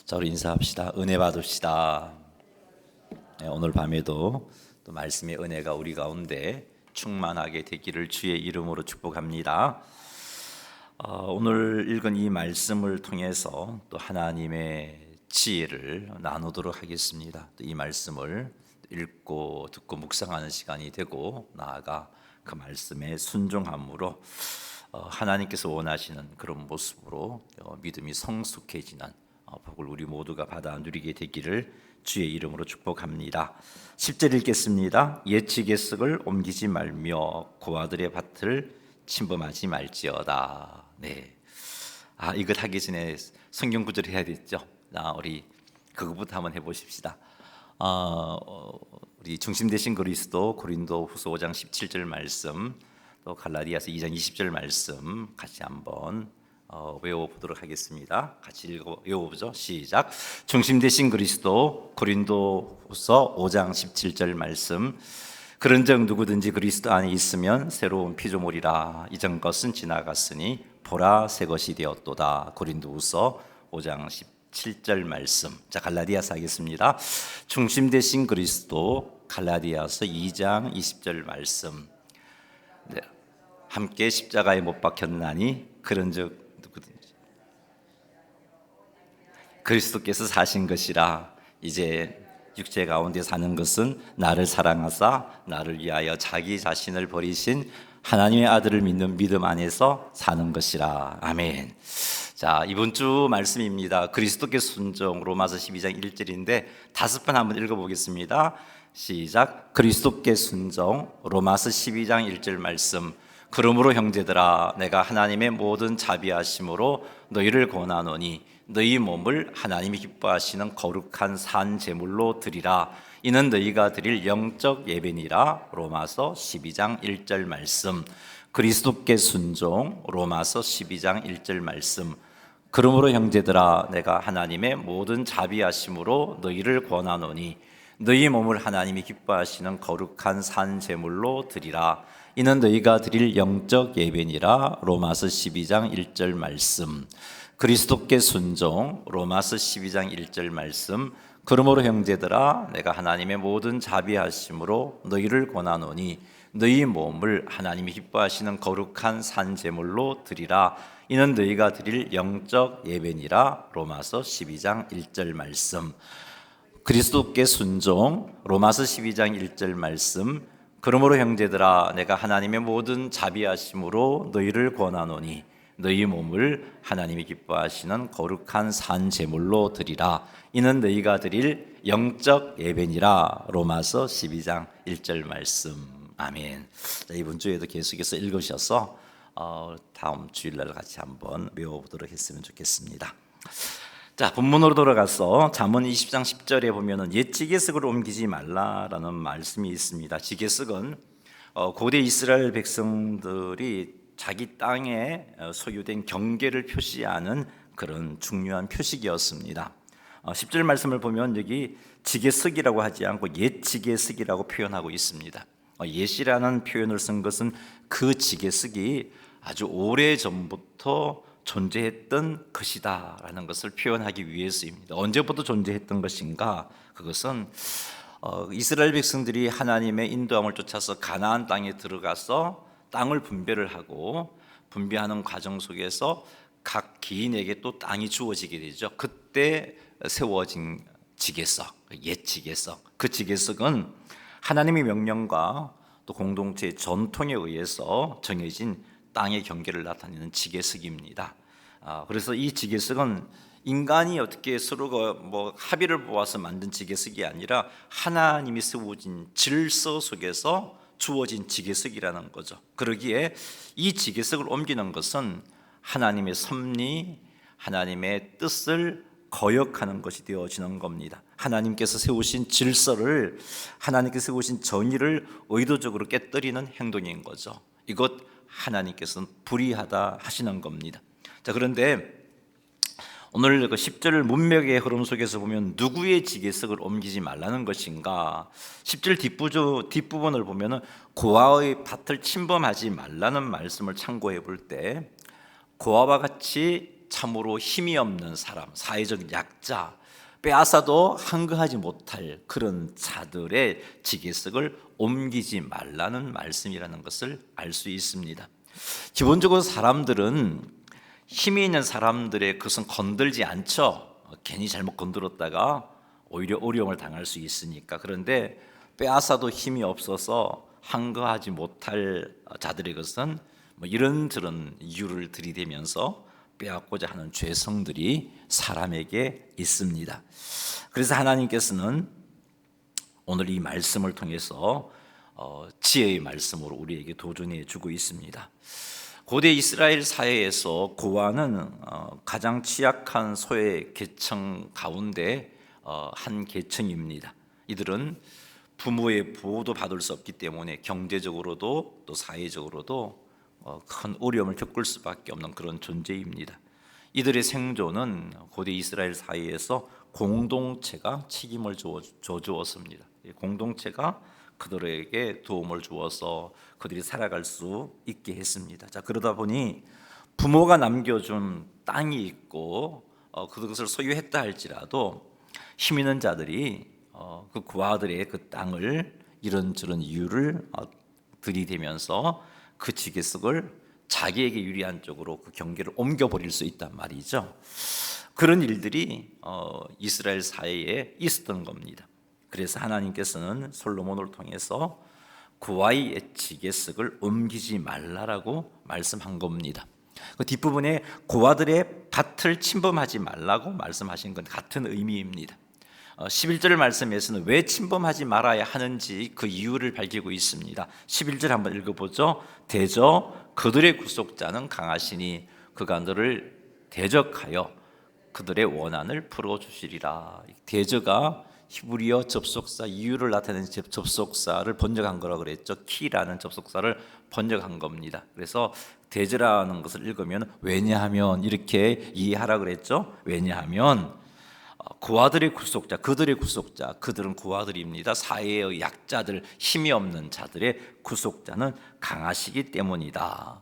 자, 우리 인사합시다. 은혜 받읍시다. 네, 오늘 밤에도 또 말씀의 은혜가 우리 가운데 충만하게 되기를 주의 이름으로 축복합니다. 오늘 읽은 이 말씀을 통해서 또 하나님의 지혜를 나누도록 하겠습니다. 또 이 말씀을 읽고 듣고 묵상하는 시간이 되고, 나아가 그 말씀에 순종함으로 하나님께서 원하시는 그런 모습으로 믿음이 성숙해지는 복을 우리 모두가 받아 누리게 되기를 주의 이름으로 축복합니다. 10절 읽겠습니다. 옛 지게석을 옮기지 말며 고아들의 밭을 침범하지 말지어다. 네. 이것 하기 전에 성경 구절 해야 됐죠. 우리 그것부터 한번 해보십시다. 우리 중심 되신 그리스도 고린도후서 5장 17절 말씀, 또 갈라디아서 2장 20절 말씀 같이 한번 외워보도록 하겠습니다. 같이 외워보죠. 시작. 중심 되신 그리스도 고린도후서 5장 17절 말씀. 그런즉 누구든지 그리스도 안에 있으면 새로운 피조물이라. 이전 것은 지나갔으니 보라 새 것이 되었도다. 고린도후서 5장 17절 말씀. 자, 갈라디아서 하겠습니다. 중심 되신 그리스도 갈라디아서 2장 20절 말씀. 네. 함께 십자가에 못 박혔나니 그런즉 그리스도께서 사신 것이라. 이제 육체 가운데 사는 것은 나를 사랑하사 나를 위하여 자기 자신을 버리신 하나님의 아들을 믿는 믿음 안에서 사는 것이라. 아멘. 자, 이번 주 말씀입니다. 그리스도께 순종, 로마서 12장 1절인데 5번 한번 읽어보겠습니다. 시작. 그리스도께 순종, 로마서 12장 1절 말씀. 그러므로 형제들아, 내가 하나님의 모든 자비하심으로 너희를 권하노니 너희 몸을 하나님이 기뻐하시는 거룩한 산 제물로 드리라. 이는 너희가 드릴 영적 예배니라. 로마서 12장 1절 말씀. 그리스도께 순종, 로마서 12장 1절 말씀. 그러므로 형제들아, 내가 하나님의 모든 자비하심으로 너희를 권하노니 너희 몸을 하나님이 기뻐하시는 거룩한 산 제물로 드리라. 이는 너희가 드릴 영적 예배니라. 로마서 12장 1절 말씀. 그리스도께 순종, 로마서 12장 1절 말씀. 그러므로 형제들아, 내가 하나님의 모든 자비하심으로 너희를 권하노니 너희 몸을 하나님이 기뻐하시는 거룩한 산 제물로 드리라. 이는 너희가 드릴 영적 예배니라. 로마서 12장 1절 말씀. 그리스도께 순종, 로마서 12장 1절 말씀. 그러므로 형제들아, 내가 하나님의 모든 자비하심으로 너희를 권하노니 너희 몸을 하나님이 기뻐하시는 거룩한 산 제물로 드리라. 이는 너희가 드릴 영적 예배니라. 로마서 12장 1절 말씀. 아멘. 자, 이번 주에도 계속해서 읽으셔서 다음 주일날 같이 한번 외워보도록 했으면 좋겠습니다. 자, 본문으로 돌아가서 잠언 20장 10절에 보면은 옛 지게석을 옮기지 말라라는 말씀이 있습니다. 지게석은 고대 이스라엘 백성들이 자기 땅에 소유된 경계를 표시하는 그런 중요한 표식이었습니다. 10절 말씀을 보면 여기 지게석이라고 하지 않고 옛 지게석이라고 표현하고 있습니다. 옛이라는 표현을 쓴 것은 그 지게석이 아주 오래 전부터 존재했던 것이다 라는 것을 표현하기 위해서입니다. 언제부터 존재했던 것인가? 그것은 이스라엘 백성들이 하나님의 인도함을 쫓아서 가나안 땅에 들어가서 땅을 분배를 하고 분배하는 과정 속에서 각 기인에게 또 땅이 주어지게 되죠. 그때 세워진 지게석, 옛 지게석. 그 지게석은 하나님의 명령과 또 공동체의 전통에 의해서 정해진 땅의 경계를 나타내는 지게석입니다. 그래서 이 지게석은 인간이 어떻게 서로가 합의를 보아서 만든 지게석이 아니라 하나님이 세워진 질서 속에서 주어진 지게석이라는 거죠. 그러기에 이 지게석을 옮기는 것은 하나님의 섭리, 하나님의 뜻을 거역하는 것이 되어지는 겁니다. 하나님께서 세우신 질서를, 하나님께서 세우신 정의를 의도적으로 깨뜨리는 행동인 거죠. 이것 하나님께서는 불의하다 하시는 겁니다. 자, 그런데 오늘 그 10절 문맥의 흐름 속에서 보면 누구의 지게석을 옮기지 말라는 것인가? 10절 뒷부분을 보면은 고아의 밭을 침범하지 말라는 말씀을 참고해 볼 때 고아와 같이 참으로 힘이 없는 사람, 사회적 약자, 빼앗아도 항거하지 못할 그런 자들의 지계석을 옮기지 말라는 말씀이라는 것을 알 수 있습니다. 기본적으로 사람들은 힘이 있는 사람들의 것은 건들지 않죠. 괜히 잘못 건드렸다가 오히려 어려움을 당할 수 있으니까. 그런데 빼앗아도 힘이 없어서 항거하지 못할 자들의 것은 이런저런 이유를 들이대면서 빼앗고자 하는 죄성들이 사람에게 있습니다. 그래서 하나님께서는 오늘 이 말씀을 통해서 지혜의 말씀으로 우리에게 도전해 주고 있습니다. 고대 이스라엘 사회에서 고아는 가장 취약한 소외 계층 가운데 한 계층입니다. 이들은 부모의 보호도 받을 수 없기 때문에 경제적으로도 또 사회적으로도 큰 어려움을 겪을 수밖에 없는 그런 존재입니다. 이들의 생존은 고대 이스라엘 사회에서 공동체가 책임을 져주었습니다. 공동체가 그들에게 도움을 주어서 그들이 살아갈 수 있게 했습니다. 자, 그러다 보니 부모가 남겨준 땅이 있고 그것을 소유했다 할지라도 힘 있는 자들이 그 고아들의 그 땅을 이런저런 이유를 들이대면서 그 지계석을 자기에게 유리한 쪽으로 그 경계를 옮겨버릴 수 있단 말이죠. 그런 일들이 이스라엘 사회에 있었던 겁니다. 그래서 하나님께서는 솔로몬을 통해서 고아의 지계석을 옮기지 말라라고 말씀한 겁니다. 그 뒷부분에 고아들의 밭을 침범하지 말라고 말씀하신 건 같은 의미입니다. 11절 말씀에서는 왜 침범하지 말아야 하는지 그 이유를 밝히고 있습니다. 11절 한번 읽어보죠. 대저 그들의 구속자는 강하시니 그가 너를 대적하여 그들의 원한을 풀어주시리라. 대저가 히브리어 접속사, 이유를 나타내는 접속사를 번역한 거라고 그랬죠. 키라는 접속사를 번역한 겁니다. 그래서 대저라는 것을 읽으면 왜냐하면 이렇게 이해하라 그랬죠. 왜냐하면 고아들의 구속자, 그들의 구속자, 그들은 고아들입니다. 사회의 약자들, 힘이 없는 자들의 구속자는 강하시기 때문이다.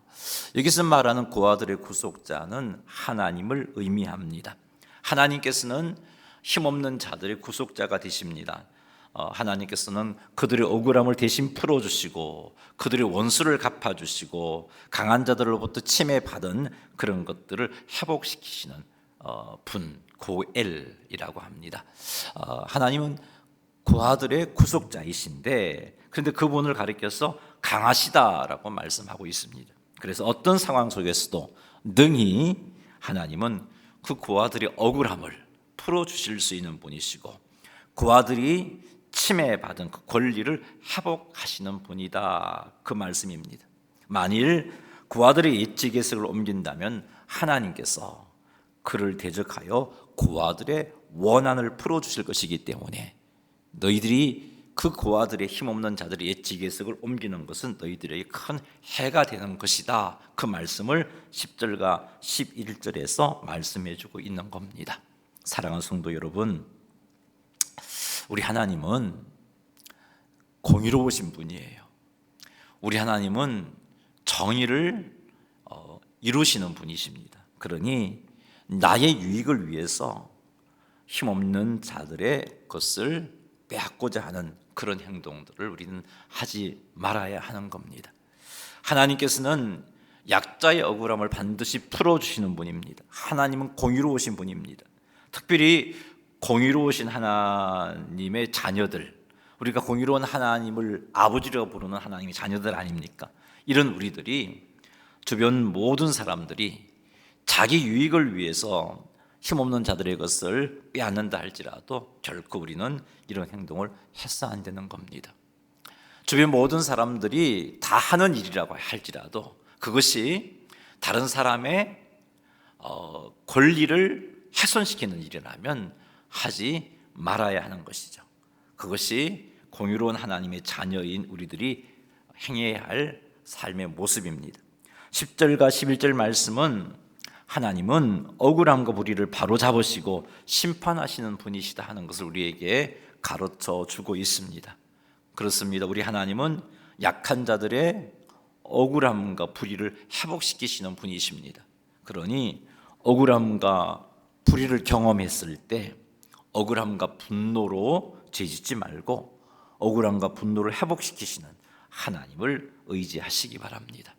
여기서 말하는 고아들의 구속자는 하나님을 의미합니다. 하나님께서는 힘없는 자들의 구속자가 되십니다. 하나님께서는 그들의 억울함을 대신 풀어주시고 그들의 원수를 갚아주시고 강한 자들로부터 침해받은 그런 것들을 회복시키시는 분, 고엘이라고 합니다. 하나님은 고아들의 구속자이신데 그런데 그분을 가리켜서 강하시다라고 말씀하고 있습니다. 그래서 어떤 상황 속에서도 능히 하나님은 그 고아들의 억울함을 풀어주실 수 있는 분이시고 고아들이 침해받은 그 권리를 회복하시는 분이다, 그 말씀입니다. 만일 고아들의 옛지계석을 옮긴다면 하나님께서 그를 대적하여 고아들의 원한을 풀어주실 것이기 때문에 너희들이 그 고아들의 힘없는 자들의 옛지계석을 옮기는 것은 너희들에게 큰 해가 되는 것이다, 그 말씀을 10절과 11절에서 말씀해주고 있는 겁니다. 사랑하는 성도 여러분, 우리 하나님은 공의로우신 분이에요. 우리 하나님은 정의를 이루시는 분이십니다. 그러니 나의 유익을 위해서 힘없는 자들의 것을 빼앗고자 하는 그런 행동들을 우리는 하지 말아야 하는 겁니다. 하나님께서는 약자의 억울함을 반드시 풀어주시는 분입니다. 하나님은 공의로우신 분입니다. 특별히 공의로우신 하나님의 자녀들, 우리가 공의로운 하나님을 아버지라고 부르는 하나님의 자녀들 아닙니까? 이런 우리들이 주변 모든 사람들이 자기 유익을 위해서 힘없는 자들의 것을 빼앗는다 할지라도 결코 우리는 이런 행동을 해서 안 되는 겁니다. 주변 모든 사람들이 다 하는 일이라고 할지라도 그것이 다른 사람의 권리를 훼손시키는 일이라면 하지 말아야 하는 것이죠. 그것이 공의로운 하나님의 자녀인 우리들이 행해야 할 삶의 모습입니다. 10절과 11절 말씀은 하나님은 억울함과 불의를 바로잡으시고 심판하시는 분이시다 하는 것을 우리에게 가르쳐 주고 있습니다. 그렇습니다. 우리 하나님은 약한 자들의 억울함과 불의를 회복시키시는 분이십니다. 그러니 억울함과 불의를 경험했을 때 억울함과 분노로 죄짓지 말고 억울함과 분노를 회복시키시는 하나님을 의지하시기 바랍니다.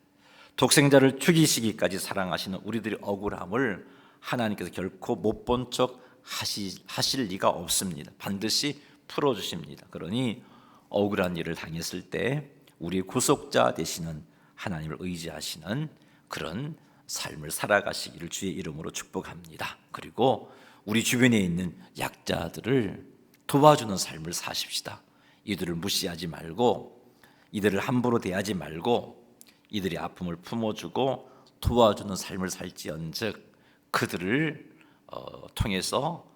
독생자를 죽이시기까지 사랑하시는 우리들의 억울함을 하나님께서 결코 못 본 척 하실 리가 없습니다. 반드시 풀어주십니다. 그러니 억울한 일을 당했을 때 우리의 구속자 되시는 하나님을 의지하시는 그런 삶을 살아가시기를 주의 이름으로 축복합니다. 그리고 우리 주변에 있는 약자들을 도와주는 삶을 사십시다. 이들을 무시하지 말고 이들을 함부로 대하지 말고 이들의 아픔을 품어주고 도와주는 삶을 살지언즉 그들을 통해서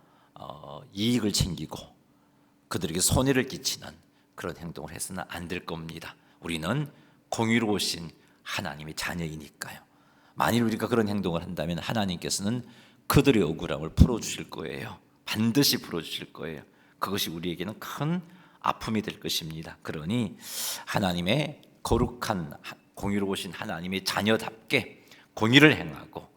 이익을 챙기고 그들에게 손해를 끼치는 그런 행동을 해서는 안 될 겁니다. 우리는 공의로우신 하나님의 자녀이니까요. 만일 우리가 그런 행동을 한다면 하나님께서는 그들의 억울함을 풀어주실 거예요. 반드시 풀어주실 거예요. 그것이 우리에게는 큰 아픔이 될 것입니다. 그러니 하나님의 거룩한 공의로우신 하나님의 자녀답게 공의를 행하고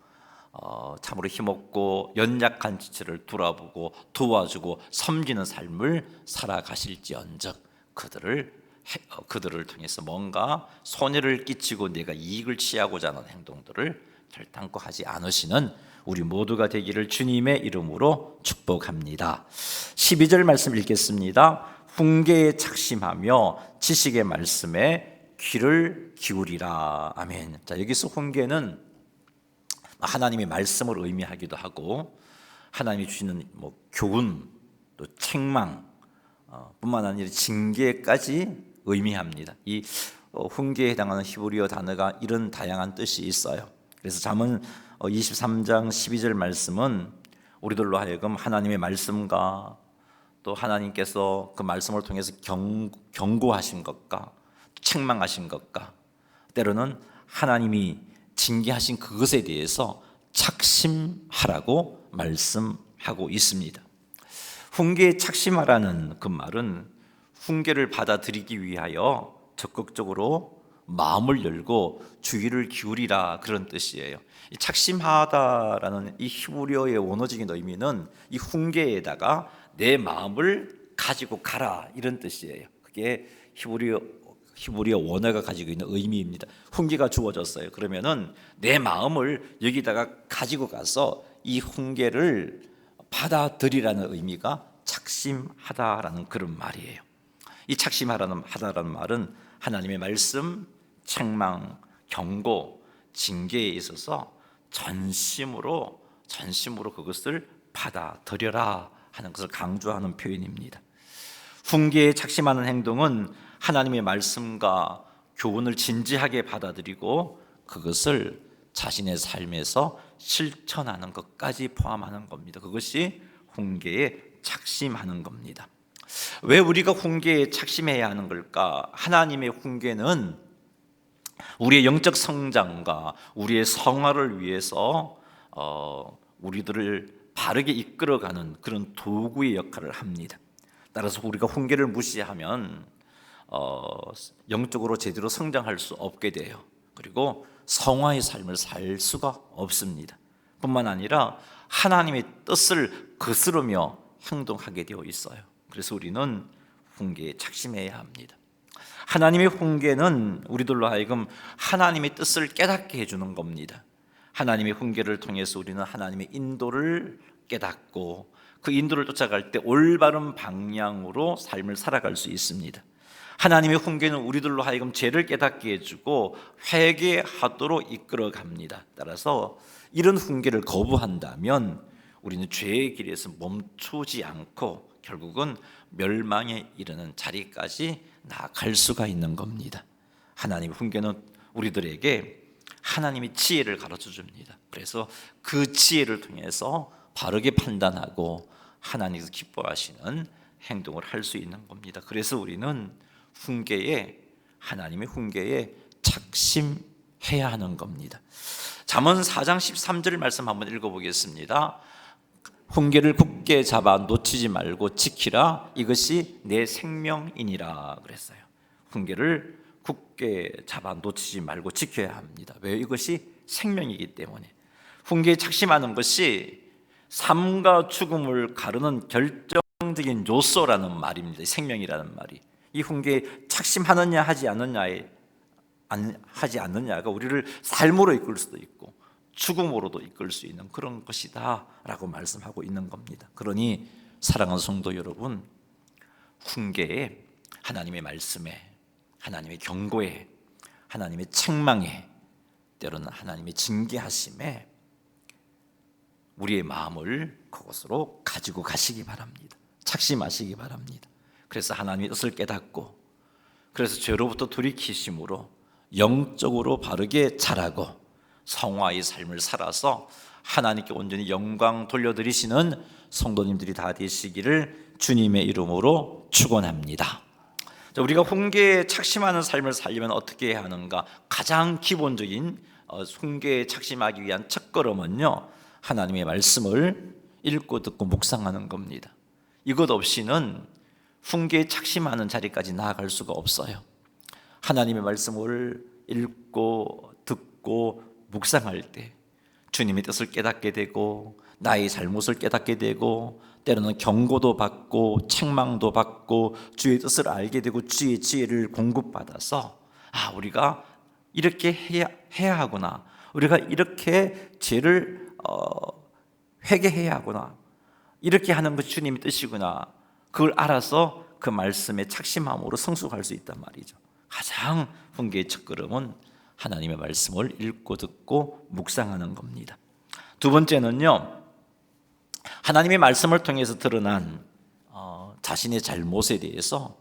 참으로 힘없고 연약한 지체를 돌아보고 도와주고 섬기는 삶을 살아가실지언정 그들을 통해서 뭔가 손해를 끼치고 내가 이익을 취하고자 하는 행동들을 결단코 하지 않으시는 우리 모두가 되기를 주님의 이름으로 축복합니다. 12절 말씀 읽겠습니다. 훈계에 착심하며 지식의 말씀에 귀를 기울이라. 아멘. 자, 여기서 훈계는 하나님의 말씀을 의미하기도 하고 하나님이 주시는 교훈 또 책망 뿐만 아니라 징계까지 의미합니다. 이 훈계에 해당하는 히브리어 단어가 이런 다양한 뜻이 있어요. 그래서 잠언 23장 12절 말씀은 우리들로 하여금 하나님의 말씀과 또 하나님께서 그 말씀을 통해서 경고하신 것과 책망하신 것과 때로는 하나님이 징계하신 그것에 대해서 착심하라고 말씀하고 있습니다. 훈계에 착심하라는 그 말은 훈계를 받아들이기 위하여 적극적으로 마음을 열고 주의를 기울이라 그런 뜻이에요. 이 착심하다라는 이 히브리어의 원어적인 의미는 이 훈계에다가 내 마음을 가지고 가라 이런 뜻이에요. 그게 히브리어 원어가 가지고 있는 의미입니다. 훈계가 주어졌어요. 그러면은 내 마음을 여기다가 가지고 가서 이 훈계를 받아들이라는 의미가 착심하다라는 그런 말이에요. 이 착심하다라는 말은 하나님의 말씀, 책망, 경고, 징계에 있어서 전심으로 그것을 받아들여라 하는 것을 강조하는 표현입니다. 훈계에 착심하는 행동은 하나님의 말씀과 교훈을 진지하게 받아들이고 그것을 자신의 삶에서 실천하는 것까지 포함하는 겁니다. 그것이 훈계에 착심하는 겁니다. 왜 우리가 훈계에 착심해야 하는 걸까? 하나님의 훈계는 우리의 영적 성장과 우리의 성화를 위해서 우리들을 바르게 이끌어가는 그런 도구의 역할을 합니다. 따라서 우리가 훈계를 무시하면 영적으로 제대로 성장할 수 없게 돼요. 그리고 성화의 삶을 살 수가 없습니다. 뿐만 아니라 하나님의 뜻을 거스르며 행동하게 되어 있어요. 그래서 우리는 훈계에 착심해야 합니다. 하나님의 훈계는 우리들로 하여금 하나님의 뜻을 깨닫게 해주는 겁니다. 하나님의 훈계를 통해서 우리는 하나님의 인도를 깨닫고 그 인도를 쫓아갈 때 올바른 방향으로 삶을 살아갈 수 있습니다. 하나님의 훈계는 우리들로 하여금 죄를 깨닫게 해주고 회개하도록 이끌어갑니다. 따라서 이런 훈계를 거부한다면 우리는 죄의 길에서 멈추지 않고 결국은 멸망에 이르는 자리까지 나아갈 수가 있는 겁니다. 하나님의 훈계는 우리들에게 하나님의 지혜를 가르쳐 줍니다. 그래서 그 지혜를 통해서 바르게 판단하고 하나님께서 기뻐하시는 행동을 할 수 있는 겁니다. 그래서 우리는 하나님의 훈계에 착심해야 하는 겁니다. 잠언 4장 13절 말씀 한번 읽어보겠습니다. 훈계를 굳게 잡아 놓치지 말고 지키라. 이것이 내 생명이니라 그랬어요. 훈계를 굳게 잡아 놓치지 말고 지켜야 합니다. 왜? 이것이 생명이기 때문에. 훈계에 착심하는 것이 삶과 죽음을 가르는 결정적인 요소라는 말입니다. 생명이라는 말이. 이 훈계에 착심하느냐 하지 않느냐가 우리를 삶으로 이끌 수도 있고 죽음으로도 이끌 수 있는 그런 것이다 라고 말씀하고 있는 겁니다. 그러니 사랑하는 성도 여러분, 훈계에, 하나님의 말씀에, 하나님의 경고에, 하나님의 책망에, 때로는 하나님의 징계하심에 우리의 마음을 그것으로 가지고 가시기 바랍니다. 착심하시기 바랍니다. 그래서 하나님의 뜻을 깨닫고, 그래서 죄로부터 돌이키심으로 영적으로 바르게 자라고 성화의 삶을 살아서 하나님께 온전히 영광 돌려드리시는 성도님들이 다 되시기를 주님의 이름으로 축원합니다. 우리가 훈계에 착심하는 삶을 살려면 어떻게 해야 하는가? 가장 기본적인 훈계에 착심하기 위한 첫걸음은요, 하나님의 말씀을 읽고 듣고 묵상하는 겁니다. 이것 없이는 훈계에 착심하는 자리까지 나아갈 수가 없어요. 하나님의 말씀을 읽고 듣고 묵상할 때 주님의 뜻을 깨닫게 되고 나의 잘못을 깨닫게 되고 때로는 경고도 받고 책망도 받고 주의 뜻을 알게 되고 주의 지혜를 공급받아서 우리가 이렇게 해야 하구나, 우리가 이렇게 죄를 회개해야 하구나, 이렇게 하는 것이 주님의 뜻이구나, 그걸 알아서 그 말씀에 착심함으로 성숙할 수 있단 말이죠. 가장 훈계의 첫걸음은 하나님의 말씀을 읽고 듣고 묵상하는 겁니다. 두 번째는요, 하나님의 말씀을 통해서 드러난 자신의 잘못에 대해서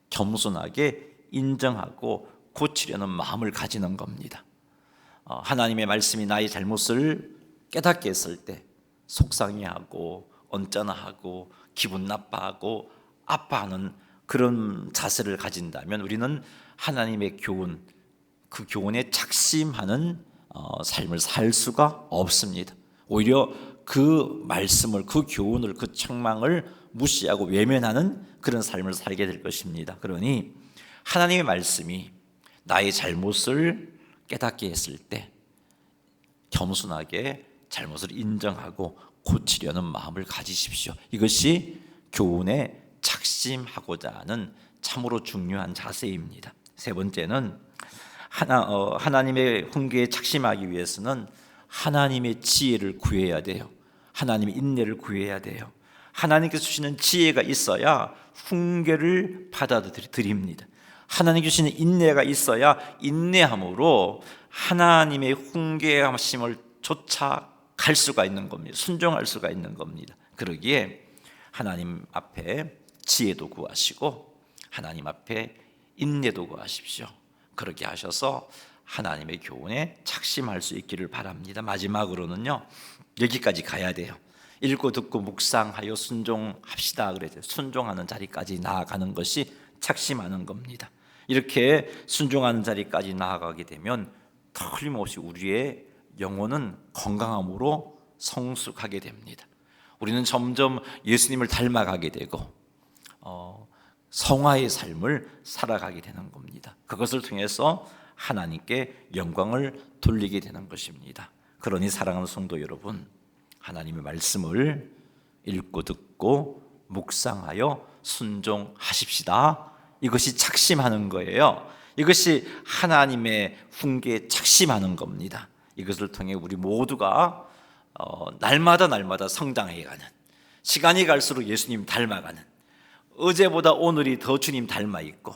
겸손하게 인정하고 고치려는 마음을 가지는 겁니다. 하나님의 말씀이 나의 잘못을 깨닫게 했을 때 속상해하고 언짢아하고 기분 나빠하고 아파하는 그런 자세를 가진다면 우리는 하나님의 교훈, 그 교훈에 착심하는 삶을 살 수가 없습니다. 오히려 그 말씀을, 그 교훈을, 그 책망을 무시하고 외면하는 그런 삶을 살게 될 것입니다. 그러니 하나님의 말씀이 나의 잘못을 깨닫게 했을 때 겸손하게 잘못을 인정하고 고치려는 마음을 가지십시오. 이것이 교훈에 착심하고자 하는 참으로 중요한 자세입니다. 세 번째는 하나님의 훈계에 착심하기 위해서는 하나님의 지혜를 구해야 돼요. 하나님의 인내를 구해야 돼요. 하나님께서 주시는 지혜가 있어야 훈계를 받아들입니다. 하나님께서 주시는 인내가 있어야 인내함으로 하나님의 훈계하심을 쫓아갈 수가 있는 겁니다. 순종할 수가 있는 겁니다. 그러기에 하나님 앞에 지혜도 구하시고 하나님 앞에 인내도 구하십시오. 그렇게 하셔서 하나님의 교훈에 착심할 수 있기를 바랍니다. 마지막으로는요, 여기까지 가야 돼요. 읽고 듣고 묵상하여 순종합시다 그랬죠. 순종하는 자리까지 나아가는 것이 착심하는 겁니다. 이렇게 순종하는 자리까지 나아가게 되면 틀림없이 우리의 영혼은 건강함으로 성숙하게 됩니다. 우리는 점점 예수님을 닮아가게 되고 성화의 삶을 살아가게 되는 겁니다. 그것을 통해서 하나님께 영광을 돌리게 되는 것입니다. 그러니 사랑하는 성도 여러분, 하나님의 말씀을 읽고 듣고 묵상하여 순종하십시다. 이것이 착심하는 거예요. 이것이 하나님의 훈계에 착심하는 겁니다. 이것을 통해 우리 모두가 날마다 성장해가는, 시간이 갈수록 예수님 닮아가는, 어제보다 오늘이 더 주님 닮아 있고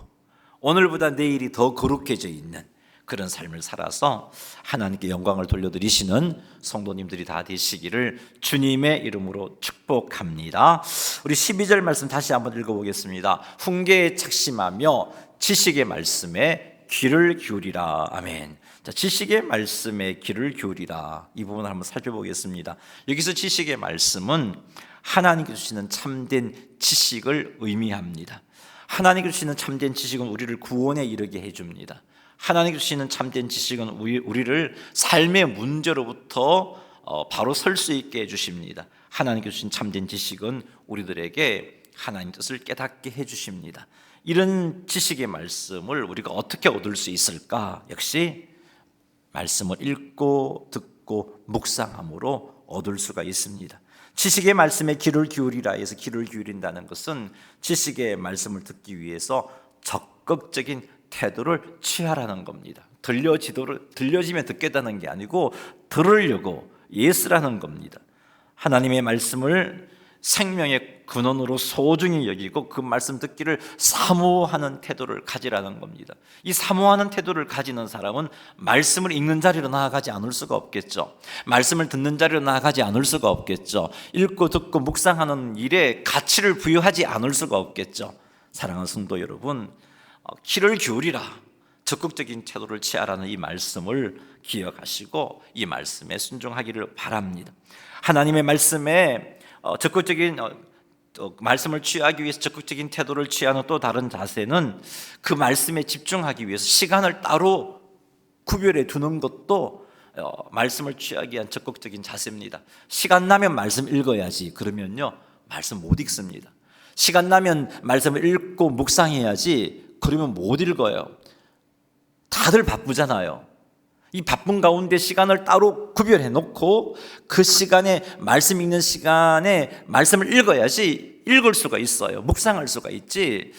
오늘보다 내일이 더 거룩해져 있는 그런 삶을 살아서 하나님께 영광을 돌려드리시는 성도님들이 다 되시기를 주님의 이름으로 축복합니다. 우리 12절 말씀 다시 한번 읽어보겠습니다. 훈계에 착심하며 지식의 말씀에 귀를 기울이라. 아멘. 자, 지식의 말씀에 귀를 기울이라, 이 부분을 한번 살펴보겠습니다. 여기서 지식의 말씀은 하나님께서 주시는 참된 지식을 의미합니다. 하나님께서 주시는 참된 지식은 우리를 구원에 이르게 해줍니다. 하나님께서 주시는 참된 지식은 우리를 삶의 문제로부터 바로 설 수 있게 해주십니다. 하나님께서 주신 참된 지식은 우리들에게 하나님 뜻을 깨닫게 해주십니다. 이런 지식의 말씀을 우리가 어떻게 얻을 수 있을까? 역시 말씀을 읽고 듣고 듣고 묵상함으로 얻을 수가 있습니다. 지식의 말씀에 귀를 기울이라 해서 귀를 기울인다는 것은 지식의 말씀을 듣기 위해서 적극적인 태도를 취하라는 겁니다. 들려지면 듣겠다는 게 아니고 들으려고 예스라는 겁니다. 하나님의 말씀을 생명의 근원으로 소중히 여기고 그 말씀 듣기를 사모하는 태도를 가지라는 겁니다. 이 사모하는 태도를 가지는 사람은 말씀을 읽는 자리로 나아가지 않을 수가 없겠죠. 말씀을 듣는 자리로 나아가지 않을 수가 없겠죠. 읽고 듣고 묵상하는 일에 가치를 부여하지 않을 수가 없겠죠. 사랑하는 성도 여러분, 귀를 기울이라, 적극적인 태도를 취하라는 이 말씀을 기억하시고 이 말씀에 순종하기를 바랍니다. 하나님의 말씀에 적극적인 말씀을 취하기 위해서 적극적인 태도를 취하는 또 다른 자세는 그 말씀에 집중하기 위해서 시간을 따로 구별해 두는 것도 말씀을 취하기 위한 적극적인 자세입니다. 시간 나면 말씀 읽어야지 그러면요 말씀 못 읽습니다. 시간 나면 말씀을 읽고 묵상해야지 그러면 못 읽어요. 다들 바쁘잖아요. 이 바쁜 가운데 시간을 따로 구별해 놓고 그 시간에 말씀 읽는 시간에 말씀을 읽어야지 읽을 수가 있어요. 묵상할 수가 있지.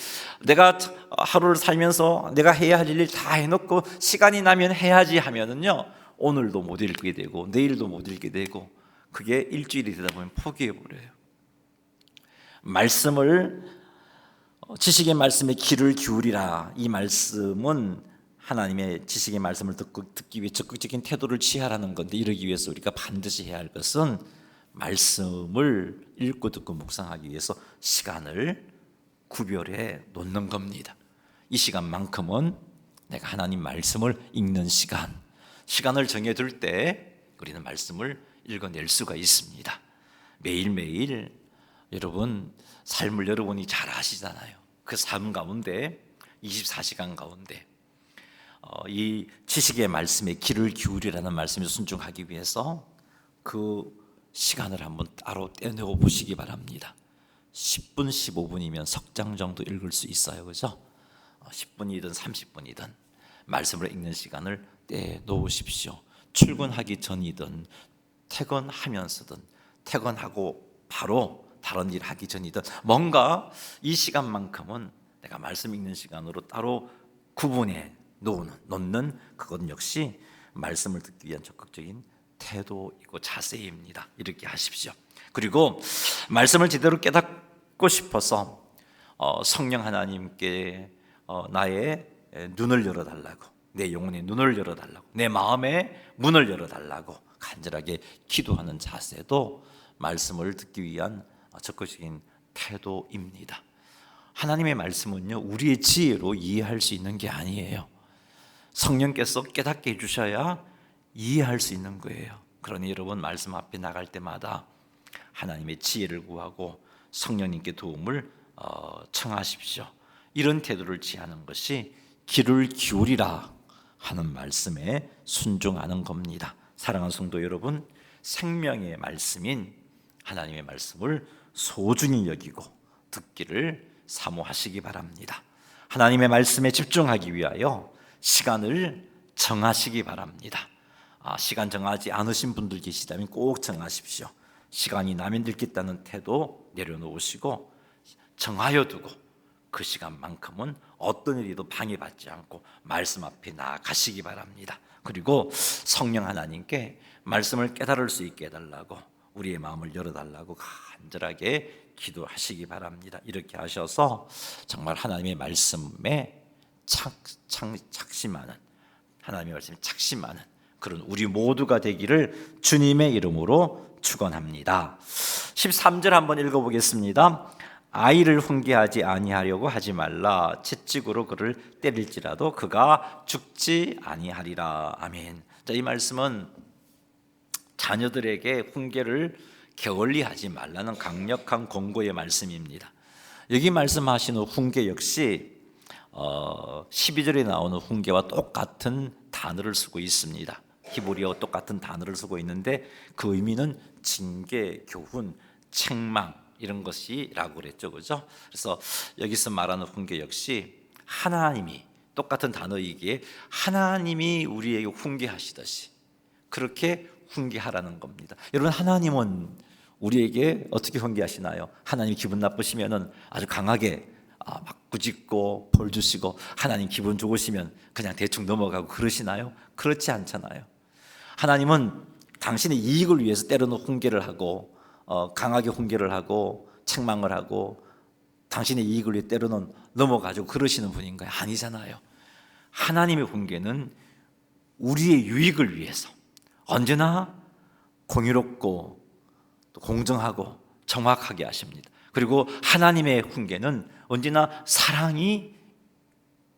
내가 하루를 살면서 내가 해야 할 일 다 해놓고 시간이 나면 해야지 하면은요 오늘도 못 읽게 되고 내일도 못 읽게 되고 그게 일주일이 되다 보면 포기해 버려요. 말씀을 지식의 말씀에 귀를 기울이라. 이 말씀은 하나님의 지식의 말씀을 듣기 위해 적극적인 태도를 취하라는 건데, 이러기 위해서 우리가 반드시 해야 할 것은 말씀을 읽고 듣고 묵상하기 위해서 시간을 구별해 놓는 겁니다. 이 시간만큼은 내가 하나님 말씀을 읽는 시간을 정해둘 때 우리는 말씀을 읽어낼 수가 있습니다. 매일매일 여러분 삶을 여러분이 잘 아시잖아요. 그 삶 가운데 24시간 가운데 이 지식의 말씀에 귀를 기울이라는 말씀에 순종하기 위해서 그 시간을 한번 따로 떼내어 보시기 바랍니다. 10분, 15분이면 석 장 정도 읽을 수 있어요. 그죠? 10분이든 30분이든 말씀을 읽는 시간을 떼놓으십시오. 출근하기 전이든 퇴근하면서든 퇴근하고 바로 다른 일 하기 전이든 뭔가 이 시간만큼은 내가 말씀 읽는 시간으로 따로 구분해 놓는 그것 역시 말씀을 듣기 위한 적극적인 태도이고 자세입니다. 이렇게 하십시오. 그리고 말씀을 제대로 깨닫고 싶어서 성령 하나님께 나의 눈을 열어달라고, 내 영혼의 눈을 열어달라고, 내 마음의 문을 열어달라고 간절하게 기도하는 자세도 말씀을 듣기 위한 적극적인 태도입니다. 하나님의 말씀은요 우리의 지혜로 이해할 수 있는 게 아니에요. 성령께서 깨닫게 해주셔야 이해할 수 있는 거예요. 그러니 여러분 말씀 앞에 나갈 때마다 하나님의 지혜를 구하고 성령님께 도움을 청하십시오. 이런 태도를 취하는 것이 귀를 기울이라 하는 말씀에 순종하는 겁니다. 사랑하는 성도 여러분, 생명의 말씀인 하나님의 말씀을 소중히 여기고 듣기를 사모하시기 바랍니다. 하나님의 말씀에 집중하기 위하여 시간을 정하시기 바랍니다. 시간 정하지 않으신 분들 계시다면 꼭 정하십시오. 시간이 나면 읽겠다는 태도 내려놓으시고 정하여 두고 그 시간만큼은 어떤 일이도 방해받지 않고 말씀 앞에 나아가시기 바랍니다. 그리고 성령 하나님께 말씀을 깨달을 수 있게 해달라고, 우리의 마음을 열어달라고 간절하게 기도하시기 바랍니다. 이렇게 하셔서 정말 하나님의 말씀에 착심하는, 하나님의 말씀에 착심하는 그런 우리 모두가 되기를 주님의 이름으로 축원합니다. 13절 한번 읽어보겠습니다. 아이를 훈계하지 아니하려고 하지 말라. 채찍으로 그를 때릴지라도 그가 죽지 아니하리라. 아멘. 자, 이 말씀은 자녀들에게 훈계를 게을리하지 말라는 강력한 권고의 말씀입니다. 여기 말씀하시는 훈계 역시 12절에 나오는 훈계와 똑같은 단어를 쓰고 있습니다. 히브리어와 똑같은 단어를 쓰고 있는데 그 의미는 징계, 교훈, 책망 이런 것이라고 그랬죠, 그죠? 그래서 여기서 말하는 훈계 역시 하나님이, 똑같은 단어이기에 하나님이 우리에게 훈계하시듯이 그렇게 훈계하라는 겁니다. 여러분, 하나님은 우리에게 어떻게 훈계하시나요? 하나님 기분 나쁘시면은 아주 강하게 막 꾸짖고 벌 주시고, 하나님 기분 좋으시면 그냥 대충 넘어가고 그러시나요? 그렇지 않잖아요. 하나님은 당신의 이익을 위해서 때로는 훈계를 하고, 강하게 훈계를 하고 책망을 하고, 당신의 이익을 위해 때로는 넘어가지고 그러시는 분인가요? 아니잖아요. 하나님의 훈계는 우리의 유익을 위해서 언제나 공의롭고 또 공정하고 정확하게 하십니다. 그리고 하나님의 훈계는 언제나 사랑이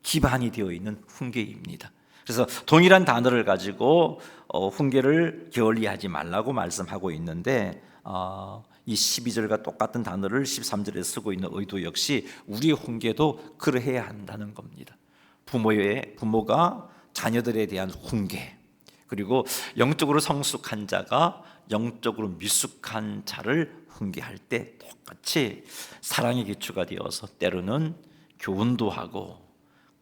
기반이 되어 있는 훈계입니다. 그래서 동일한 단어를 가지고 훈계를 게을리하지 말라고 말씀하고 있는데, 이 12절과 똑같은 단어를 13절에 쓰고 있는 의도 역시 우리의 훈계도 그러해야 한다는 겁니다. 부모가 자녀들에 대한 훈계, 그리고 영적으로 성숙한 자가 영적으로 미숙한 자를 훈계할 때 똑같이 사랑의 기초가 되어서 때로는 교훈도 하고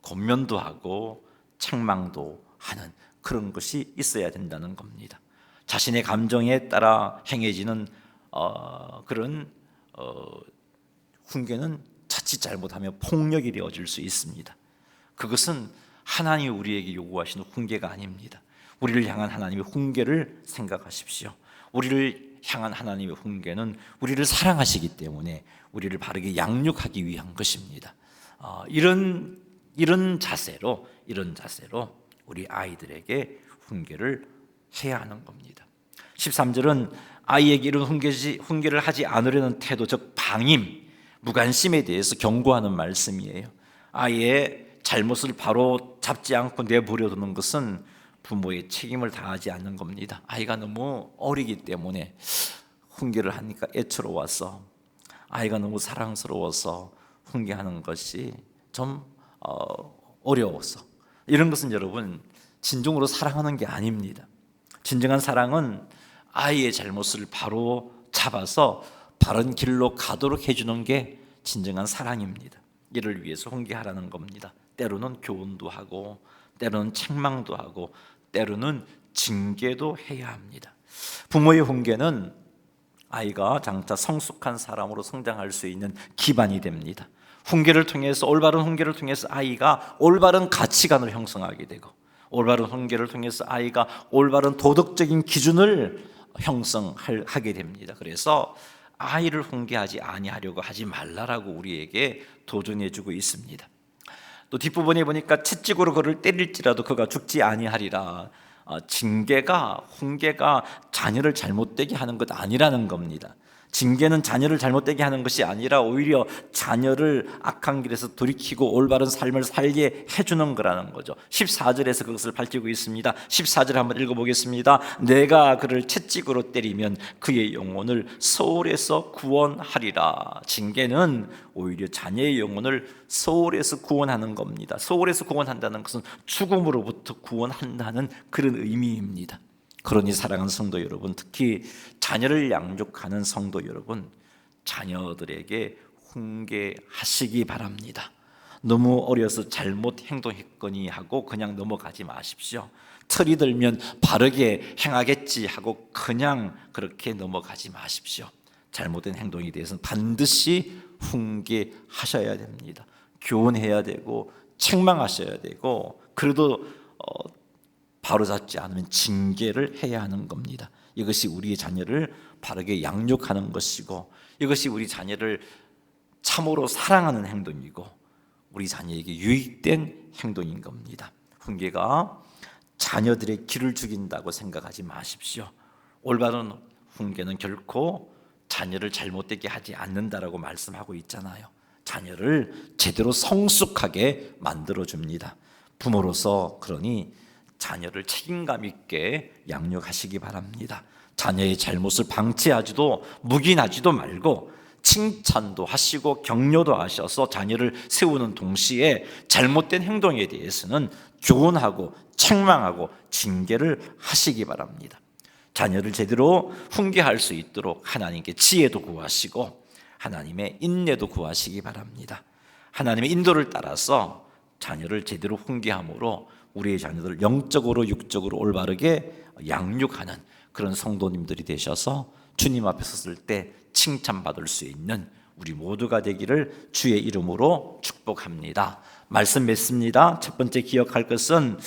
권면도 하고 책망도 하는 그런 것이 있어야 된다는 겁니다. 자신의 감정에 따라 행해지는 그런 훈계는 자칫 잘못하면 폭력이 되어질 수 있습니다. 그것은 하나님이 우리에게 요구하시는 훈계가 아닙니다. 우리를 향한 하나님의 훈계를 생각하십시오. 우리를 향한 하나님의 훈계는 우리를 사랑하시기 때문에 우리를 바르게 양육하기 위한 것입니다. 이런 자세로 우리 아이들에게 훈계를 해야 하는 겁니다. 13절은 아이에게 이런 훈계를 하지 않으려는 태도, 즉 방임, 무관심에 대해서 경고하는 말씀이에요. 아이의 잘못을 바로 잡지 않고 내버려두는 것은 부모의 책임을 다하지 않는 겁니다. 아이가 너무 어리기 때문에 훈계를 하니까 애처로워서, 아이가 너무 사랑스러워서 훈계하는 것이 좀 어려워서, 이런 것은 여러분 진정으로 사랑하는 게 아닙니다. 진정한 사랑은 아이의 잘못을 바로 잡아서 바른 길로 가도록 해주는 게 진정한 사랑입니다. 이를 위해서 훈계하라는 겁니다. 때로는 교훈도 하고, 때로는 책망도 하고, 때로는 징계도 해야 합니다. 부모의 훈계는 아이가 장차 성숙한 사람으로 성장할 수 있는 기반이 됩니다. 올바른 훈계를 통해서 아이가 올바른 가치관을 형성하게 되고, 올바른 훈계를 통해서 아이가 올바른 도덕적인 기준을 형성하게 됩니다. 그래서 아이를 훈계하지 아니하려고 하지 말라라고 우리에게 도전해주고 있습니다. 또 뒷부분에 보니까 채찍으로 그를 때릴지라도 그가 죽지 아니하리라. 훈계가 자녀를 잘못되게 하는 것 아니라는 겁니다. 징계는 자녀를 잘못되게 하는 것이 아니라 오히려 자녀를 악한 길에서 돌이키고 올바른 삶을 살게 해주는 거라는 거죠. 14절에서 그것을 밝히고 있습니다. 14절 한번 읽어보겠습니다. 내가 그를 채찍으로 때리면 그의 영혼을 소홀에서 구원하리라. 징계는 오히려 자녀의 영혼을 소홀에서 구원하는 겁니다. 소홀에서 구원한다는 것은 죽음으로부터 구원한다는 그런 의미입니다. 그러니 사랑하는 성도 여러분, 특히 자녀를 양육하는 성도 여러분, 자녀들에게 훈계하시기 바랍니다. 너무 어려서 잘못 행동했거니 하고 그냥 넘어가지 마십시오. 철이 들면 바르게 행하겠지 하고 그냥 그렇게 넘어가지 마십시오. 잘못된 행동에 대해서는 반드시 훈계하셔야 됩니다. 교훈해야 되고 책망하셔야 되고, 그래도 바로잡지 않으면 징계를 해야 하는 겁니다. 이것이 우리의 자녀를 바르게 양육하는 것이고, 이것이 우리 자녀를 참으로 사랑하는 행동이고, 우리 자녀에게 유익된 행동인 겁니다. 훈계가 자녀들의 길을 죽인다고 생각하지 마십시오. 올바른 훈계는 결코 자녀를 잘못되게 하지 않는다라고 말씀하고 있잖아요. 자녀를 제대로 성숙하게 만들어줍니다. 부모로서 그러니 자녀를 책임감 있게 양육하시기 바랍니다. 자녀의 잘못을 방치하지도 묵인하지도 말고 칭찬도 하시고 격려도 하셔서 자녀를 세우는 동시에 잘못된 행동에 대해서는 교훈하고 책망하고 징계를 하시기 바랍니다. 자녀를 제대로 훈계할 수 있도록 하나님께 지혜도 구하시고 하나님의 인내도 구하시기 바랍니다. 하나님의 인도를 따라서 자녀를 제대로 훈계함으로 우리의 자녀들을 영적으로 육적으로 올바르게 양육하는 그런 성도님들이 되셔서 주님 앞에 섰을 때 칭찬받을 수 있는 우리 모두가 되기를 주의 이름으로 축복합니다. 말씀 맺습니다. 첫 번째 기억할 것은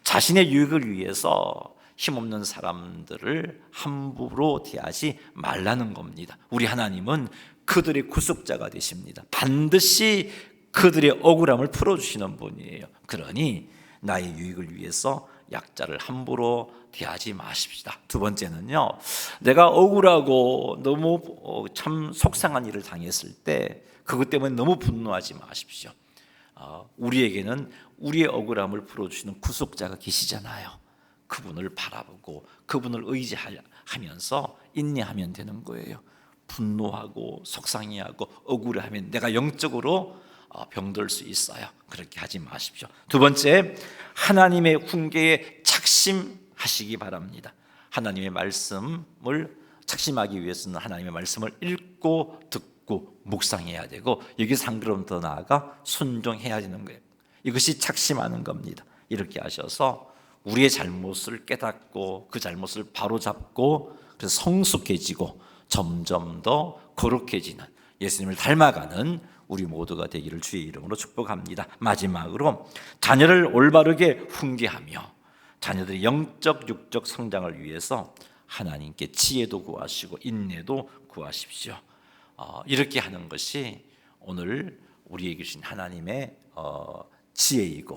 자신의 유익을 위해서 힘없는 사람들을 함부로 대하지 말라는 겁니다. 우리 하나님은 그들의 구속자가 되십니다. 반드시 그들의 억울함을 풀어주시는 분이에요. 그러니 나의 유익을 위해서 약자를 함부로 대하지 마십시다. 두 번째는요, 내가 억울하고 너무 참 속상한 일을 당했을 때 그것 때문에 너무 분노하지 마십시오. 우리에게는 우리의 억울함을 풀어주시는 구속자가 계시잖아요. 그분을 바라보고 그분을 의지하면서 인내하면 되는 거예요. 분노하고 속상해하고 억울해하면 내가 영적으로 병들 수 있어요. 그렇게 하지 마십시오. 두 번째, 하나님의 훈계에 착심하시기 바랍니다. 하나님의 말씀을 착심하기 위해서는 하나님의 말씀을 읽고 듣고 묵상해야 되고, 여기서 한 걸음 더 나아가 순종해야 되는 거예요. 이것이 착심하는 겁니다. 이렇게 하셔서 우리의 잘못을 깨닫고 그 잘못을 바로잡고, 그래서 성숙해지고 점점 더 거룩해지는, 예수님을 닮아가는 우리 모두가 되기를 주의 이름으로 축복합니다. 마지막으로 자녀를 올바르게 훈계하며 자녀들의 영적 육적 성장을 위해서 하나님께 지혜도 구하시고 인내도 구하십시오. 이렇게 하는 것이 오늘 우리에게 주신 하나님의 지혜이고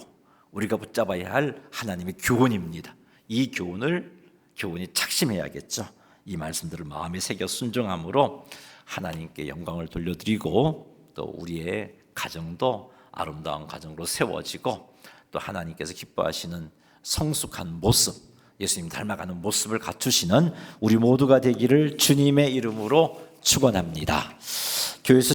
우리가 붙잡아야 할 하나님의 교훈입니다. 이 교훈이 착심해야겠죠. 이 말씀들을 마음에 새겨 순종함으로 하나님께 영광을 돌려드리고, 또 우리의 가정도 아름다운 가정으로 세워지고, 또 하나님께서 기뻐하시는 성숙한 모습, 예수님 닮아가는 모습을 갖추시는 우리 모두가 되기를 주님의 이름으로 축원합니다. 교회에서